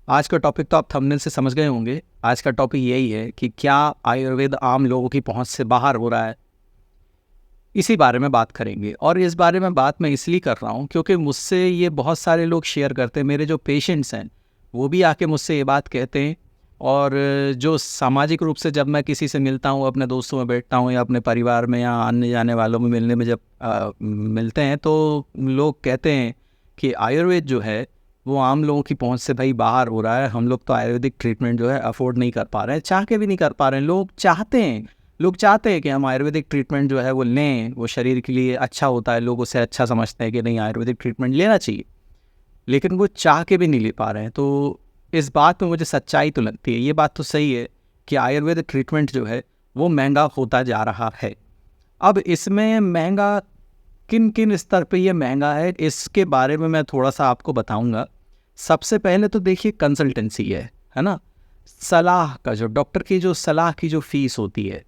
आज का टॉपिक तो आप थंबनेल से समझ गए होंगे। आज का टॉपिक यही है कि क्या आयुर्वेद आम लोगों की पहुंच से बाहर हो रहा है। इसी बारे में बात करेंगे और इस बारे में बात मैं इसलिए कर रहा हूं क्योंकि मुझसे ये बहुत सारे लोग शेयर करते हैं। मेरे जो पेशेंट्स हैं वो भी आके मुझसे ये बात कहते हैं। और जो सामाजिक रूप से जब मैं किसी से मिलता हूँ, अपने दोस्तों में बैठता हूँ या अपने परिवार में या आने जाने वालों में मिलने में जब मिलते हैं तो लोग कहते हैं कि आयुर्वेद जो है वो आम लोगों की पहुंच से भाई बाहर हो रहा है। हम लोग तो आयुर्वेदिक ट्रीटमेंट जो है अफोर्ड नहीं कर पा रहे हैं, चाह के भी नहीं कर पा रहे हैं। लोग चाहते हैं कि हम आयुर्वेदिक ट्रीटमेंट जो है वो लें, वो शरीर के लिए अच्छा होता है, लोग उसे अच्छा समझते हैं कि नहीं आयुर्वेदिक ट्रीटमेंट लेना चाहिए, लेकिन वो चाह के भी नहीं ले पा रहे हैं। तो इस बात में मुझे सच्चाई तो लगती है। ये बात तो सही है कि आयुर्वेदिक ट्रीटमेंट जो है वो महंगा होता जा रहा है। अब इसमें महंगा किन किन स्तर पे ये महंगा है, इसके बारे में मैं थोड़ा सा आपको बताऊंगा। सबसे पहले तो देखिए कंसल्टेंसी है ना। सलाह का जो डॉक्टर की जो सलाह की जो फीस होती है,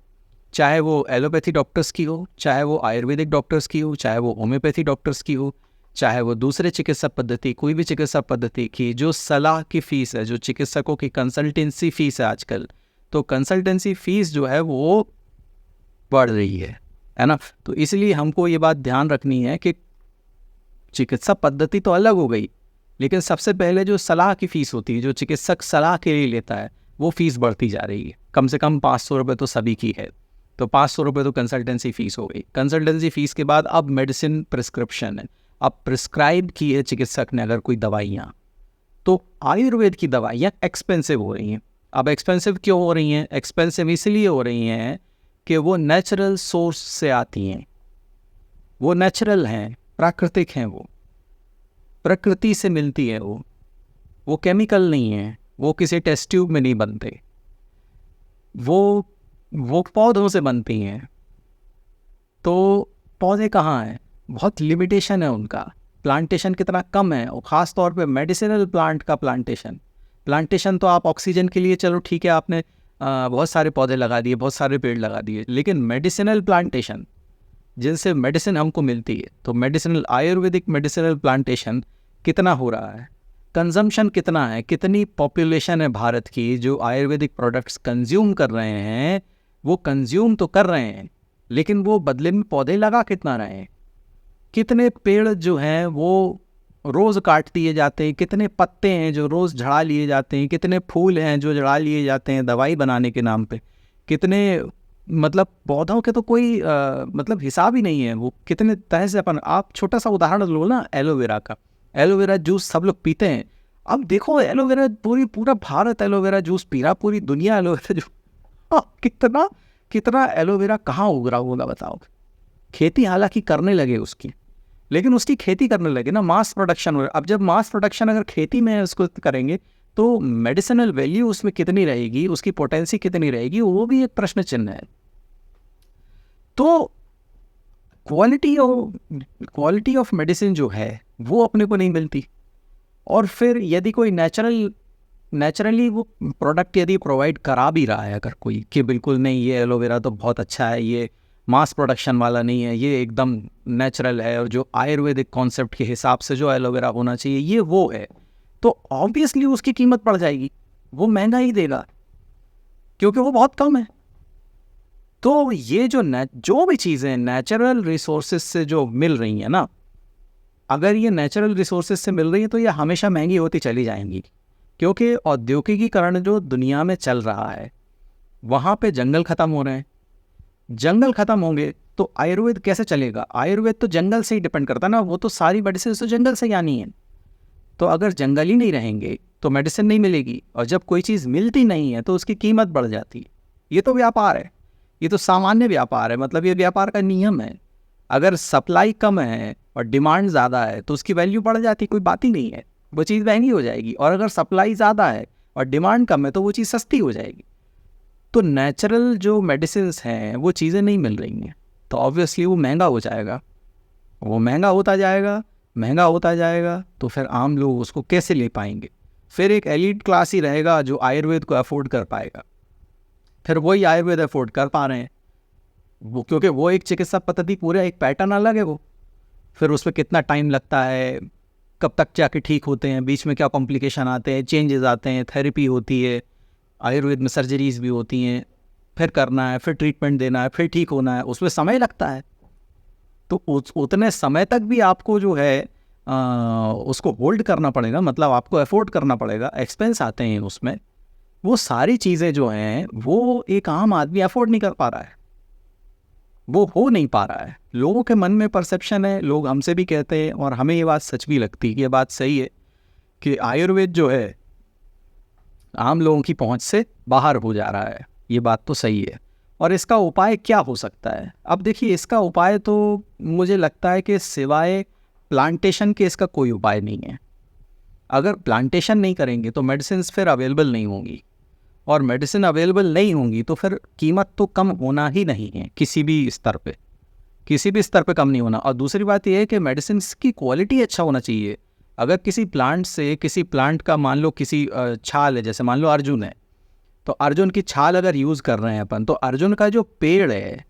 चाहे वो एलोपैथी डॉक्टर्स की हो, चाहे वो आयुर्वेदिक डॉक्टर्स की हो, चाहे वो होम्योपैथी डॉक्टर्स की हो, चाहे वो दूसरे चिकित्सा पद्धति, कोई भी चिकित्सा पद्धति की जो सलाह की फ़ीस है, जो चिकित्सकों की कंसल्टेंसी फ़ीस है आजकल, तो कंसल्टेंसी फ़ीस जो है वो बढ़ रही है ना। तो इसलिए हमको ये बात ध्यान रखनी है कि चिकित्सा पद्धति तो अलग हो गई, लेकिन सबसे पहले जो सलाह की फ़ीस होती है, जो चिकित्सक सलाह के लिए लेता है, वो फ़ीस बढ़ती जा रही है। कम से कम 500 रुपये तो सभी की है। तो 500 रुपये तो कंसल्टेंसी फ़ीस हो गई। कंसल्टेंसी फ़ीस के बाद अब मेडिसिन प्रिस्क्रिप्शन है। अब प्रिस्क्राइब की है चिकित्सक ने अगर कोई दवाइयाँ, तो आयुर्वेद की दवाइयाँ एक्सपेंसिव हो रही हैं। अब एक्सपेंसिव क्यों हो रही हैं? एक्सपेंसिव इसलिए हो रही हैं कि वो नेचुरल सोर्स से आती हैं, वो नेचुरल हैं, प्राकृतिक हैं, वो प्रकृति से मिलती है, वो केमिकल नहीं है, वो किसी टेस्ट ट्यूब में नहीं बनते, वो पौधों से बनती हैं। तो पौधे कहाँ हैं? बहुत लिमिटेशन है उनका, प्लांटेशन कितना कम है, और ख़ास तौर पे मेडिसिनल प्लांट का प्लांटेशन तो आप ऑक्सीजन के लिए चलो ठीक है, आपने बहुत सारे पौधे लगा दिए, बहुत सारे पेड़ लगा दिए, लेकिन मेडिसिनल प्लांटेशन जिनसे मेडिसिन हमको मिलती है, तो मेडिसिनल आयुर्वेदिक मेडिसिनल प्लांटेशन कितना हो रहा है, कंजम्पशन कितना है, कितनी पॉपुलेशन है भारत की जो आयुर्वेदिक प्रोडक्ट्स कंज्यूम कर रहे हैं। वो कंज्यूम तो कर रहे हैं, लेकिन वो बदले में पौधे लगा कितना रहे हैं, कितने पेड़ जो हैं वो रोज़ काट दिए जाते हैं, कितने पत्ते हैं जो रोज़ झड़ा लिए जाते हैं, कितने फूल हैं जो झड़ा लिए जाते हैं दवाई बनाने के नाम पे, कितने मतलब पौधों के तो कोई मतलब हिसाब ही नहीं है। वो कितने तरह से अपन, आप छोटा सा उदाहरण लो ना एलोवेरा का। एलोवेरा जूस सब लोग पीते हैं। अब देखो एलोवेरा पूरा भारत एलोवेरा जूस पी रहा, पूरी दुनिया एलोवेरा जूस। कितना कितना एलोवेरा कहाँ उग रहा होगा बताओ। खेती हालांकि करने लगे उसकी, लेकिन उसकी खेती करने लगे ना, मास प्रोडक्शन हो। अब जब मास प्रोडक्शन अगर खेती में उसको करेंगे तो मेडिसिनल वैल्यू उसमें कितनी रहेगी, उसकी पोटेंसी कितनी रहेगी, वो भी एक प्रश्न चिन्ह है। तो क्वालिटी ऑफ मेडिसिन जो है वो अपने को नहीं मिलती। और फिर यदि कोई नेचुरली वो प्रोडक्ट यदि प्रोवाइड करा भी रहा है अगर कोई, कि बिल्कुल नहीं ये एलोवेरा तो बहुत अच्छा है, ये मास प्रोडक्शन वाला नहीं है, ये एकदम नेचुरल है और जो आयुर्वेदिक कॉन्सेप्ट के हिसाब से जो एलोवेरा होना चाहिए ये वो है, तो ऑब्वियसली उसकी कीमत बढ़ जाएगी, वो महंगा ही देगा क्योंकि वो बहुत कम है। तो ये जो भी चीज़ें नेचुरल रिसोर्सेज से जो मिल रही हैं ना, अगर ये नेचुरल रिसोर्सेज से मिल रही है तो ये हमेशा महंगी होती चली जाएंगी, क्योंकि औद्योगिकीकरण जो दुनिया में चल रहा है वहाँ पे जंगल ख़त्म हो रहे हैं। जंगल ख़त्म होंगे तो आयुर्वेद कैसे चलेगा? आयुर्वेद तो जंगल से ही डिपेंड करता है ना, वो तो सारी मेडिसिन तो जंगल से ही आनी है। तो अगर जंगल ही नहीं रहेंगे तो मेडिसिन नहीं मिलेगी, और जब कोई चीज़ मिलती नहीं है तो उसकी कीमत बढ़ जाती है। ये तो व्यापार है, ये तो सामान्य व्यापार है, मतलब ये व्यापार का नियम है। अगर सप्लाई कम है और डिमांड ज़्यादा है तो उसकी वैल्यू बढ़ जाती, कोई बात ही नहीं है, वो चीज़ महंगी हो जाएगी। और अगर सप्लाई ज़्यादा है और डिमांड कम है तो वो चीज़ सस्ती हो जाएगी। तो नेचुरल जो मेडिसिन्स हैं वो चीज़ें नहीं मिल रही हैं, तो ऑब्वियसली वो महंगा हो जाएगा। वो महंगा होता जाएगा, महंगा होता जाएगा, तो फिर आम लोग उसको कैसे ले पाएंगे? फिर एक एलीट क्लास ही रहेगा जो आयुर्वेद को अफोर्ड कर पाएगा। फिर वही आयुर्वेद अफोर्ड कर पा रहे हैं वो, क्योंकि वो एक चिकित्सा पद्धति, पूरा एक पैटर्न अलग है वो। फिर उसमें कितना टाइम लगता है, कब तक जाके ठीक होते हैं, बीच में क्या कॉम्प्लिकेशन आते हैं, चेंजेस आते हैं, थेरेपी होती है, आयुर्वेद में सर्जरीज भी होती हैं, फिर करना है, फिर ट्रीटमेंट देना है, फिर ठीक होना है, उसमें समय लगता है। तो उतने समय तक भी आपको जो है उसको होल्ड करना पड़ेगा, मतलब आपको अफोर्ड करना पड़ेगा, एक्सपेंस आते हैं उसमें। वो सारी चीज़ें जो हैं वो एक आम आदमी अफोर्ड नहीं कर पा रहा है, वो हो नहीं पा रहा है। लोगों के मन में परसेप्शन है, लोग हमसे भी कहते हैं और हमें ये बात सच भी लगती है, ये बात सही है कि आयुर्वेद जो है आम लोगों की पहुंच से बाहर हो जा रहा है, ये बात तो सही है। और इसका उपाय क्या हो सकता है? अब देखिए, इसका उपाय तो मुझे लगता है कि सिवाय प्लांटेशन के इसका कोई उपाय नहीं है। अगर प्लांटेशन नहीं करेंगे तो मेडिसिन फिर अवेलेबल नहीं होंगी, और मेडिसिन अवेलेबल नहीं होंगी तो फिर कीमत तो कम होना ही नहीं है, किसी भी स्तर पे, किसी भी स्तर पे कम नहीं होना। और दूसरी बात यह है कि मेडिसिन की क्वालिटी अच्छा होना चाहिए। अगर किसी प्लांट से, किसी प्लांट का मान लो किसी छाल है, जैसे मान लो अर्जुन है, तो अर्जुन की छाल अगर यूज़ कर रहे हैं अपन, तो अर्जुन का जो पेड़ है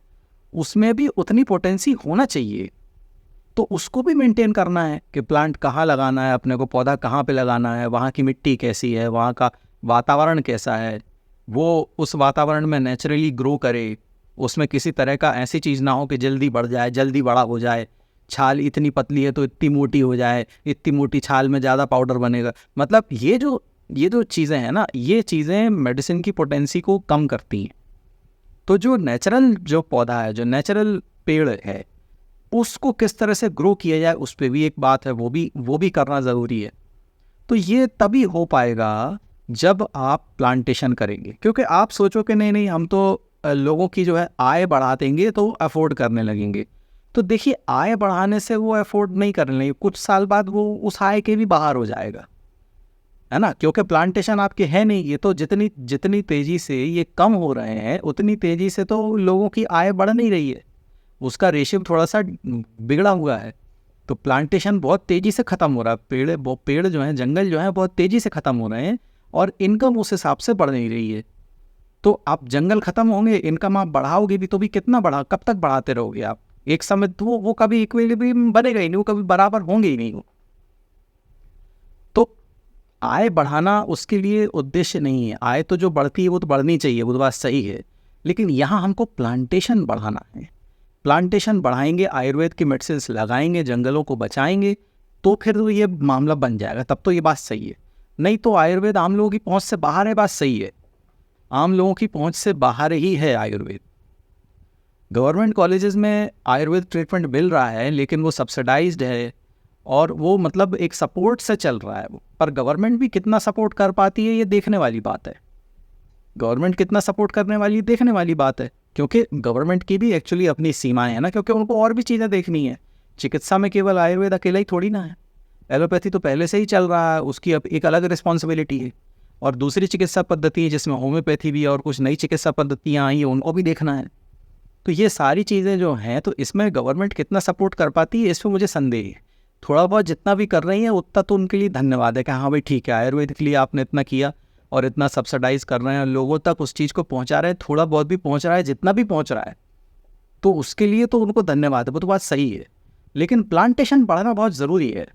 उसमें भी उतनी पोटेंसी होना चाहिए। तो उसको भी मेंटेन करना है कि प्लांट कहाँ लगाना है, अपने को पौधा कहाँ पे लगाना है, वहाँ की मिट्टी कैसी है, वहाँ का वातावरण कैसा है, वो उस वातावरण में नेचुरली ग्रो करे, उसमें किसी तरह का ऐसी चीज़ ना हो कि जल्दी बढ़ जाए, जल्दी बड़ा हो जाए। छाल इतनी पतली है तो इतनी मोटी हो जाए, इतनी मोटी छाल में ज़्यादा पाउडर बनेगा। मतलब ये जो चीज़ें हैं ना, ये चीज़ें मेडिसिन की पोटेंसी को कम करती हैं। तो जो नेचुरल जो पौधा है, जो नेचुरल पेड़ है, उसको किस तरह से ग्रो किया जाए, उस पर भी एक बात है, वो भी करना ज़रूरी है। तो ये तभी हो पाएगा जब आप प्लांटेशन करेंगे, क्योंकि आप सोचो कि नहीं हम तो लोगों की जो है आय बढ़ा देंगे तो अफोर्ड करने लगेंगे। तो देखिए, आय बढ़ाने से वो अफोर्ड नहीं करने लगेंगे, कुछ साल बाद वो उस आय के भी बाहर हो जाएगा, है ना, क्योंकि प्लांटेशन आपके है नहीं। ये तो जितनी तेज़ी से ये कम हो रहे हैं, उतनी तेज़ी से तो लोगों की आय बढ़ नहीं रही है, उसका रेशियो थोड़ा सा बिगड़ा हुआ है। तो प्लांटेशन बहुत तेज़ी से ख़त्म हो रहा है, पेड़ जो हैं, जंगल जो हैं, बहुत तेज़ी से ख़त्म हो रहे हैं, और इनकम उस हिसाब से बढ़ नहीं रही है। तो आप जंगल ख़त्म होंगे, इनकम आप बढ़ाओगे भी तो भी कितना बढ़ा, कब तक बढ़ाते रहोगे आप? एक समय तो वो कभी इक्विलिब्रियम बनेगा ही नहीं, वो कभी बराबर होंगे ही नहीं। तो आय बढ़ाना उसके लिए उद्देश्य नहीं है। आय तो जो बढ़ती है वो तो बढ़नी चाहिए, वो तो बात सही है, लेकिन यहाँ हमको प्लांटेशन बढ़ाना है। प्लांटेशन बढ़ाएंगे, आयुर्वेद की मेडिसिन लगाएंगे, जंगलों को बचाएंगे, तो फिर तो ये मामला बन जाएगा, तब तो ये बात सही है। नहीं तो आयुर्वेद आम लोगों की पहुंच से बाहर है, बात सही है, आम लोगों की पहुंच से बाहर ही है आयुर्वेद। गवर्नमेंट कॉलेजेस में आयुर्वेद ट्रीटमेंट मिल रहा है, लेकिन वो सब्सिडाइज्ड है, और वो मतलब एक सपोर्ट से चल रहा है वो। पर गवर्नमेंट भी कितना सपोर्ट कर पाती है, ये देखने वाली बात है। गवर्नमेंट कितना सपोर्ट करने वाली, देखने वाली बात है, क्योंकि गवर्नमेंट की भी एक्चुअली अपनी सीमाएं हैं ना, क्योंकि उनको और भी चीज़ें देखनी है। चिकित्सा में केवल आयुर्वेद अकेला ही थोड़ी ना है, एलोपैथी तो पहले से ही चल रहा है, उसकी अब एक अलग रिस्पॉन्सिबिलिटी है। और दूसरी चिकित्सा पद्धति है जिसमें होम्योपैथी भी और कुछ नई चिकित्सा पद्धतियाँ आई हैं, उनको भी देखना है। तो ये सारी चीज़ें जो हैं, तो इसमें गवर्नमेंट कितना सपोर्ट कर पाती है, इस पर मुझे संदेह है। थोड़ा बहुत जितना भी कर रही है उतना तो उनके लिए धन्यवाद है कि हाँ भाई ठीक है, आयुर्वेद के लिए आपने इतना किया और इतना सब्सिडाइज कर रहे हैं, लोगों तक उस चीज़ को पहुंचा रहे हैं, थोड़ा बहुत भी पहुंच रहा है, जितना भी पहुंच रहा है, तो उसके लिए तो उनको धन्यवाद है, वो तो बात सही है। लेकिन प्लांटेशन बढ़ाना बहुत ज़रूरी है,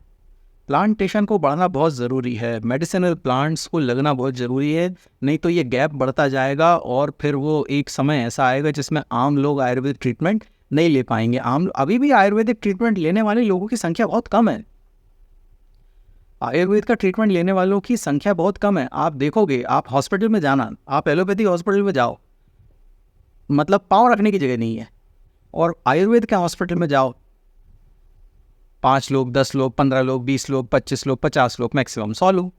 प्लांटेशन को बढ़ाना बहुत ज़रूरी है, मेडिसिनल प्लांट्स को लगना बहुत ज़रूरी है। नहीं तो ये गैप बढ़ता जाएगा, और फिर वो एक समय ऐसा आएगा जिसमें आम लोग आयुर्वेदिक ट्रीटमेंट नहीं ले पाएंगे। अभी भी आयुर्वेदिक ट्रीटमेंट लेने वाले लोगों की संख्या बहुत कम है, आयुर्वेद का ट्रीटमेंट लेने वालों की संख्या बहुत कम है। आप देखोगे, आप हॉस्पिटल में जाना, आप एलोपैथिक हॉस्पिटल में जाओ, मतलब पाँव रखने की जगह नहीं है, और आयुर्वेद के हॉस्पिटल में जाओ, 5 लोग, 10 लोग, 15 लोग, 20 लोग, 25 लोग, 50 लोग, मैक्सिमम 100 लोग।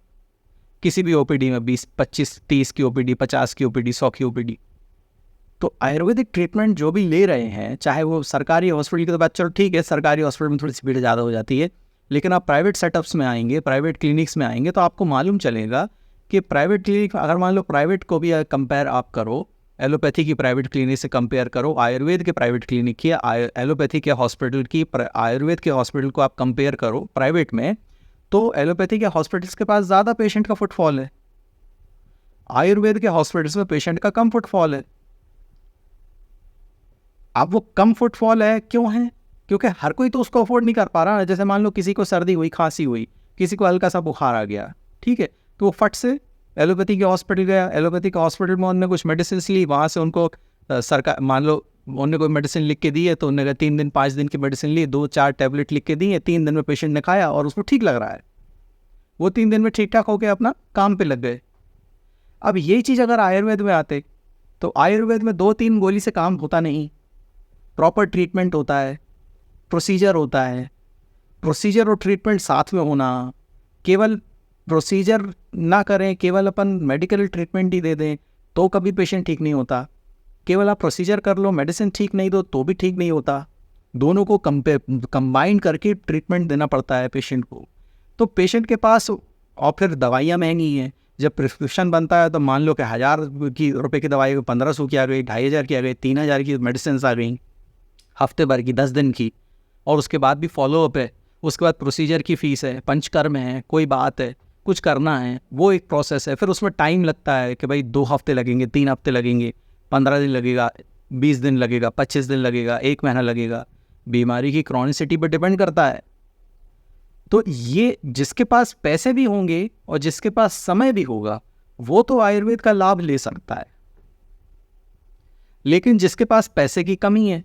किसी भी ओपीडी में 20, 25, 30 की ओपीडी, 50 की ओपीडी, 100 की ओपीडी। तो आयुर्वेदिक ट्रीटमेंट जो भी ले रहे हैं, चाहे वो सरकारी हॉस्पिटल की, तो बात चलो ठीक है, सरकारी हॉस्पिटल में थोड़ी सी भीड़ ज़्यादा हो जाती है, लेकिन आप प्राइवेट सेटअप्स में आएंगे, प्राइवेट क्लिनिक्स में आएंगे, तो आपको मालूम चलेगा कि प्राइवेट क्लिनिक, अगर मान लो प्राइवेट को भी कंपेयर आप करो, एलोपैथी की प्राइवेट क्लिनिक से कंपेयर करो, आयुर्वेद के प्राइवेट क्लिनिक की, एलोपैथी के हॉस्पिटल की आयुर्वेद के हॉस्पिटल को आप कंपेयर करो प्राइवेट में, तो एलोपैथी के हॉस्पिटल्स के पास ज़्यादा पेशेंट का फुटफॉल है, आयुर्वेद के हॉस्पिटल्स में पेशेंट का कम फुटफॉल है। अब वो कम फुटफॉल है क्यों है? क्योंकि हर कोई तो उसको अफोर्ड नहीं कर पा रहा। जैसे मान लो किसी को सर्दी हुई, खांसी हुई, किसी को हल्का सा बुखार आ गया, ठीक है, तो वो फट से एलोपैथी के हॉस्पिटल गया, एलोपैथी के हॉस्पिटल में उन्होंने कुछ मेडिसिन ली, वहाँ से उनको सरकार मान लो उन्होंने कोई मेडिसिन लिख के दी है, तो उन्होंने 3 दिन 5 दिन की मेडिसिन ली, 2-4 टैबलेट लिख के दी है, 3 दिन में पेशेंट ने खाया और उसको ठीक लग रहा है, वो 3 दिन में ठीक ठाक होकर अपना काम पे लग गए। अब यही चीज़ अगर आयुर्वेद में आते तो आयुर्वेद में 2-3 गोली से काम होता नहीं, प्रॉपर ट्रीटमेंट होता है, प्रोसीजर होता है, प्रोसीजर और ट्रीटमेंट साथ में होना, केवल प्रोसीजर ना करें, केवल अपन मेडिकल ट्रीटमेंट ही दे दें तो कभी पेशेंट ठीक नहीं होता, केवल आप प्रोसीजर कर लो मेडिसिन ठीक नहीं दो तो भी ठीक नहीं होता, दोनों को कंबाइन करके ट्रीटमेंट देना पड़ता है पेशेंट को। तो पेशेंट के पास और फिर दवाइयाँ महंगी हैं, जब प्रिस्क्रिप्शन बनता है तो मान लो कि 1000 रुपये की दवाई 1500 की आ गई, 2500 की आ गई, 3000 की मेडिसिन आ गई, हफ्ते भर की 10 दिन की, और उसके बाद भी फॉलोअप है, उसके बाद प्रोसीजर की फ़ीस है, पंचकर्म है, कोई बात है, कुछ करना है, वो एक प्रोसेस है, फिर उसमें टाइम लगता है कि भाई 2 हफ्ते लगेंगे, 3 हफ्ते लगेंगे, 15 दिन लगेगा, 20 दिन लगेगा, 25 दिन लगेगा, 1 महीना लगेगा, बीमारी की क्रॉनिसिटी पर डिपेंड करता है। तो ये जिसके पास पैसे भी होंगे और जिसके पास समय भी होगा वो तो आयुर्वेद का लाभ ले सकता है, लेकिन जिसके पास पैसे की कमी है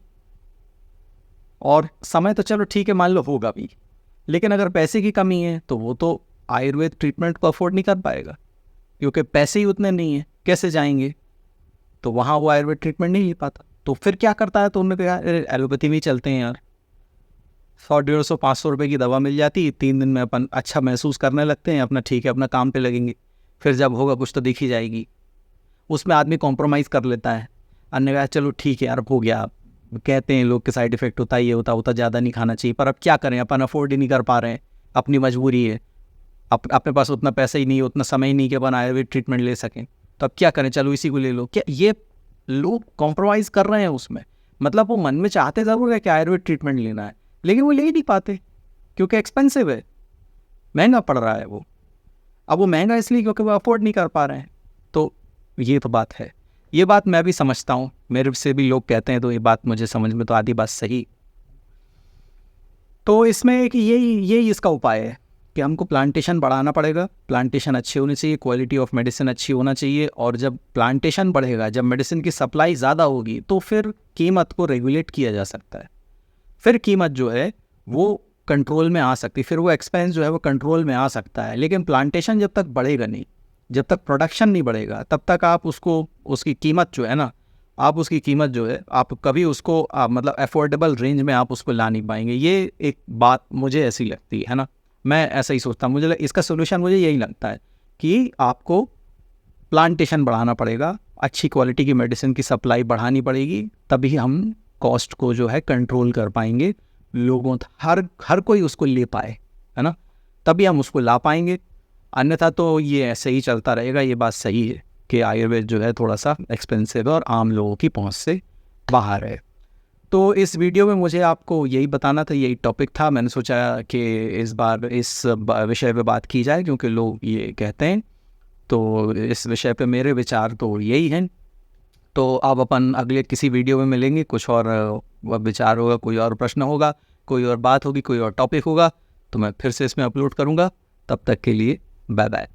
और समय तो चलो ठीक है मान लो होगा भी, लेकिन अगर पैसे की कमी है तो वो तो आयुर्वेद ट्रीटमेंट को अफोर्ड नहीं कर पाएगा, क्योंकि पैसे ही उतने नहीं है, कैसे जाएंगे, तो वहाँ वो आयुर्वेद ट्रीटमेंट नहीं ले पाता। तो फिर क्या करता है, तो उन्होंने कहा एलोपैथी में ही चलते हैं यार, 100-150-500 रुपये की दवा मिल जाती है, 3 दिन में अपन अच्छा महसूस करने लगते हैं, अपना ठीक है अपना काम पे लगेंगे, फिर जब होगा कुछ तो दिख ही जाएगी। उसमें आदमी कॉम्प्रोमाइज़ कर लेता है, अन्य कहा चलो ठीक है यार हो गया, कहते हैं लोग के साइड इफेक्ट होता ही है, होता ज़्यादा नहीं खाना चाहिए, पर अब क्या करें, अपन अफोर्ड ही नहीं कर पा रहे हैं, अपनी मजबूरी है, अपने पास उतना पैसा ही नहीं है, उतना समय ही नहीं कि अपन आयुर्वेद ट्रीटमेंट ले सकें, तो अब क्या करें, चलो इसी को ले लो। क्या ये लोग कॉम्प्रोमाइज़ कर रहे हैं उसमें, मतलब वो मन में चाहते ज़रूर है कि आयुर्वेद ट्रीटमेंट लेना है, लेकिन वो ले ही नहीं पाते क्योंकि एक्सपेंसिव है, महंगा पड़ रहा है वो। अब वो महंगा इसलिए क्योंकि वो अफोर्ड नहीं कर पा रहे हैं। तो ये तो बात है, ये बात मैं भी समझता हूँ, मेरे से भी लोग कहते हैं तो ये बात मुझे समझ में तो आधी बात सही। तो इसमें एक यही इसका उपाय है कि हमको प्लांटेशन बढ़ाना पड़ेगा, प्लांटेशन अच्छी होनी चाहिए, क्वालिटी ऑफ मेडिसिन अच्छी होना चाहिए, और जब प्लांटेशन बढ़ेगा, जब मेडिसिन की सप्लाई ज़्यादा होगी तो फिर कीमत को रेगुलेट किया जा सकता है, फिर कीमत जो है वो कंट्रोल में आ सकती है, फिर वो एक्सपेंस जो है वो कंट्रोल में आ सकता है। लेकिन प्लांटेशन जब तक बढ़ेगा नहीं, जब तक प्रोडक्शन नहीं बढ़ेगा, तब तक आप उसकी कीमत जो है ना, आप उसकी कीमत जो है आप कभी उसको मतलब अफोर्डेबल रेंज में आप उसको ला नहीं पाएंगे। ये एक बात मुझे ऐसी लगती है ना, मैं ऐसा ही सोचता हूँ, मुझे इसका सोल्यूशन मुझे यही लगता है कि आपको प्लांटेशन बढ़ाना पड़ेगा, अच्छी क्वालिटी की मेडिसिन की सप्लाई बढ़ानी पड़ेगी, तभी हम कॉस्ट को जो है कंट्रोल कर पाएंगे, लोगों हर कोई उसको ले पाए, है ना, तभी हम उसको ला पाएंगे। अन्यथा तो ये ऐसे ही चलता रहेगा। ये बात सही है कि आयुर्वेद जो है थोड़ा सा एक्सपेंसिव है और आम लोगों की पहुंच से बाहर है। तो इस वीडियो में मुझे आपको यही बताना था, यही टॉपिक था, मैंने सोचा कि इस बार इस विषय पे बात की जाए क्योंकि लोग ये कहते हैं, तो इस विषय पे मेरे विचार तो यही हैं। तो अब अपन अगले किसी वीडियो में मिलेंगे, कुछ और विचार होगा, कोई और प्रश्न होगा, कोई और बात होगी, कोई और टॉपिक होगा, तो मैं फिर से इसमें अपलोड करूँगा। तब तक के लिए बाय बाय।